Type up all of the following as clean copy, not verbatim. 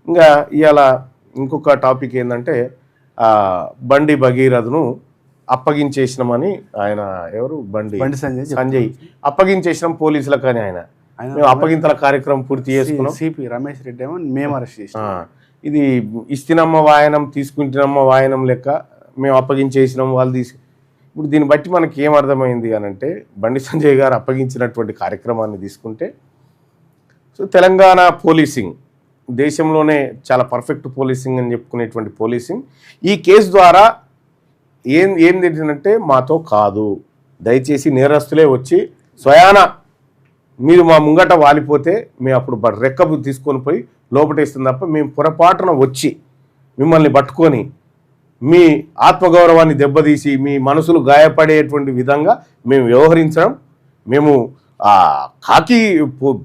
ఇంకా ఇవాళ ఇంకొక టాపిక్ ఏంటంటే బండి భగీరథను అప్పగించేసినామని ఆయన ఎవరు బండి సంజయ్ అప్పగించేసినాం పోలీసులకు అని ఆయన మేము అప్పగింతల కార్యక్రమం పూర్తి చేసుకున్నాం. సిపి రమేష్ రెడ్డి ఏమో మేము అరెస్ట్ చేసినాం. ఇది ఇస్తినమ్మ వాయనం తీసుకుంటున్నమ్మ వాయనం లెక్క మేము అప్పగించేసినాం వాళ్ళు ఇప్పుడు దీన్ని బట్టి మనకి ఏం అర్థమైంది అని అంటే బండి సంజయ్ గారు అప్పగించినటువంటి కార్యక్రమాన్ని తీసుకుంటే సో తెలంగాణ పోలీసింగ్ దేశంలోనే చాలా పర్ఫెక్ట్ పోలీసింగ్ అని చెప్పుకునేటువంటి పోలీసింగ్ ఈ కేసు ద్వారా ఏం తెలిసిందంటే మాతో కాదు, దయచేసి నేరస్తులే వచ్చి స్వయాన మీరు మా ముంగట వాలిపోతే మేము అప్పుడు రెక్కబు తీసుకొని పోయి లోపటేస్తుంది తప్ప మేము పొరపాటున వచ్చి మిమ్మల్ని పట్టుకొని మీ ఆత్మగౌరవాన్ని దెబ్బతీసి మీ మనసులు గాయపడేటువంటి విధంగా మేము వ్యవహరించడం, మేము కాకి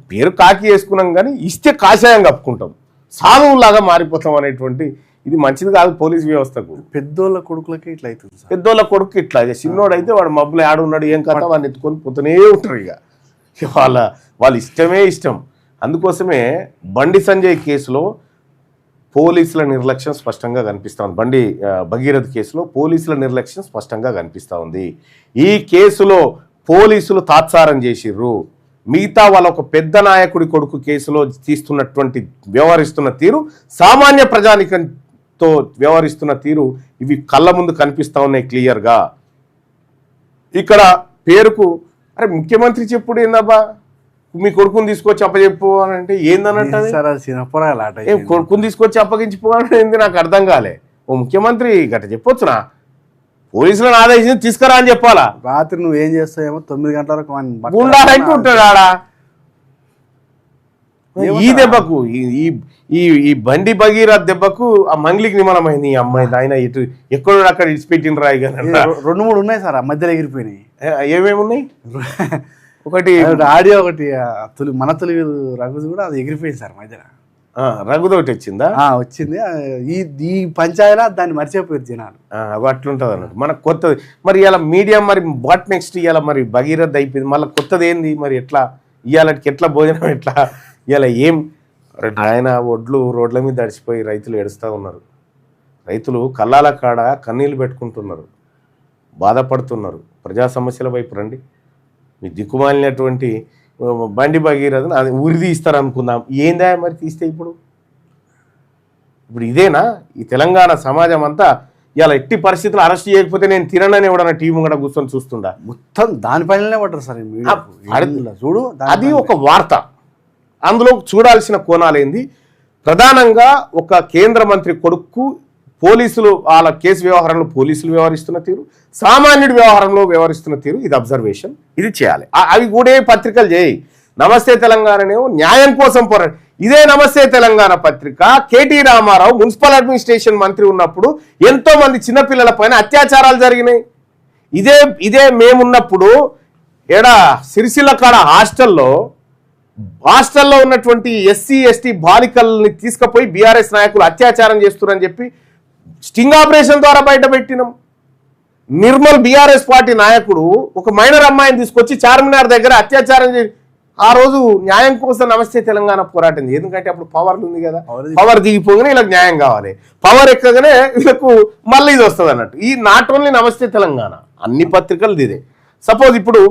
పేరు కాకి వేసుకున్నాం కానీ ఇస్తే కాషాయం కప్పుకుంటాం, సాధువులాగా మారిపోతాం అనేటువంటి ఇది మంచిది కాదు పోలీస్ వ్యవస్థకు. పెద్దోళ్ళ కొడుకులకి ఇట్లా అవుతుంది. పెద్దోళ్ళ కొడుకు ఇట్లా చిన్నోడు అయితే వాడు మబ్బులు ఆడున్నాడు ఏం కథ వాడిని ఎత్తుకొని పోతూనే ఉంటారు. ఇక వాళ్ళ ఇష్టమే ఇష్టం. అందుకోసమే బండి సంజయ్ కేసులో పోలీసుల నిర్లక్ష్యం స్పష్టంగా కనిపిస్తూ ఉంది. బండి భగీరథ్ కేసులో పోలీసుల నిర్లక్ష్యం స్పష్టంగా కనిపిస్తూ ఉంది. ఈ కేసులో పోలీసులు తాత్సారం చేసిర్రు. మిగతా వాళ్ళ ఒక పెద్ద నాయకుడి కొడుకు కేసులో తీస్తున్నటువంటి వ్యవహరిస్తున్న తీరు, సామాన్య ప్రజానికంతో వ్యవహరిస్తున్న తీరు ఇవి కళ్ళ ముందు కనిపిస్తూ ఉన్నాయి క్లియర్గా. ఇక్కడ పేరుకు అరే ముఖ్యమంత్రి చెప్పుడు ఏందబ్బా మీ కొడుకుని తీసుకొచ్చి అప్పచెప్పు అని అంటే ఏందనంటే కొడుకుని తీసుకొచ్చి అప్పగించిపో అని ఏంది నాకు అర్థం కాలే. ఓ ముఖ్యమంత్రి గట్ట చెప్పొచ్చునా, పోలీసులను ఆదేశించి తీసుకురా అని చెప్పాలా. రాత్రి నువ్వు ఏం చేస్తావేమో 9 గంటల వరకు గుండాలంటూ ఉంటాడు ఆడ. ఈ దెబ్బకు ఈ బండి భగీరథ్ దెబ్బకు ఆ మంగ్లికి నిమలమైంది. ఈ అమ్మాయి ఆయన ఇటు ఎక్కడో అక్కడ ఇడిచిపెట్టిన రాయి కానీ 2-3 ఉన్నాయి సార్ ఆ మధ్యలో ఎగిరిపోయినాయి. ఏమేమి ఉన్నాయి? ఒకటి ఆడియో, ఒకటి మన తొలి రఘుది కూడా అది ఎగిరిపోయింది సార్ మధ్యన. రఘుది ఒకటి వచ్చిందా? వచ్చింది. ఈ పంచాయతీలో దాన్ని మర్చిపోయారు జనాలు. అట్లుంటుంది అన్నట్టు మనకు కొత్తది. మరి ఇలా మీడియా మరి వాట్ నెక్స్ట్ ఇవాళ మరి భగీరథ్ అయిపోయింది, మళ్ళీ కొత్తది ఏంది మరి ఎట్లా ఇవాళకి ఎట్లా భోజనం ఎట్లా ఇలా ఏం ఆయన ఒడ్లు రోడ్ల మీద దడిచిపోయి రైతులు ఏడుస్తూ ఉన్నారు. రైతులు కళ్ళాల కాడ కన్నీళ్ళు పెట్టుకుంటున్నారు, బాధపడుతున్నారు. ప్రజా సమస్యల వైపు రండి. మీ దిక్కుమాలినటువంటి బండి భగీరథను అది ఉరిది ఇస్తారనుకుందాం. ఏందా మరి తీస్తే ఇప్పుడు ఇదేనా ఈ తెలంగాణ సమాజం అంతా ఇలా ఎట్టి పరిస్థితులు అరెస్ట్ చేయకపోతే నేను తిననని ఎవడన్నా టీవీ కూడా కూర్చొని చూస్తుండా? మొత్తం దానిపైనే పడ్డారు సార్. చూడు, అది ఒక వార్త. అందులో చూడాల్సిన కోణాలేంది? ప్రధానంగా ఒక కేంద్ర మంత్రి కొడుకు పోలీసులు వాళ్ళ కేసు వ్యవహారంలో పోలీసులు వ్యవహరిస్తున్న తీరు, సామాన్యుడి వ్యవహారంలో వ్యవహరిస్తున్న తీరు, ఇది అబ్జర్వేషన్, ఇది చేయాలి. అవి కూడా పత్రికలు చేయి. నమస్తే తెలంగాణనేమో న్యాయం కోసం పోరాడు. ఇదే నమస్తే తెలంగాణ పత్రిక కేటీ రామారావు మున్సిపల్ అడ్మినిస్ట్రేషన్ మంత్రి ఉన్నప్పుడు ఎంతో మంది చిన్నపిల్లల పైన అత్యాచారాలు జరిగినాయి. ఇదే మేమున్నప్పుడు సిరిసిల్ల కాడ హాస్టల్లో ఉన్నటువంటి SC/ST బాలికల్ని తీసుకుపోయి బీఆర్ఎస్ నాయకులు అత్యాచారం చేస్తున్నారని చెప్పి స్టింగ్ ఆపరేషన్ ద్వారా బయటపెట్టినాం. నిర్మల్ బీఆర్ఎస్ పార్టీ నాయకుడు ఒక మైనర్ అమ్మాయిని తీసుకొచ్చి చార్మినార్ దగ్గర అత్యాచారం చేసి ఆ రోజు న్యాయం కోసం నమస్తే తెలంగాణ పోరాటం. ఎందుకంటే అప్పుడు పవర్లు ఉంది కదా, పవర్ దిగిపోగానే వీళ్ళకి న్యాయం కావాలి, పవర్ ఎక్కగానే వీళ్ళకు మళ్ళీ ఇది వస్తుంది అన్నట్టు. ఈ నాట్ ఓన్లీ నమస్తే తెలంగాణ, అన్ని పత్రికలు ఇదే. సపోజ్ ఇప్పుడు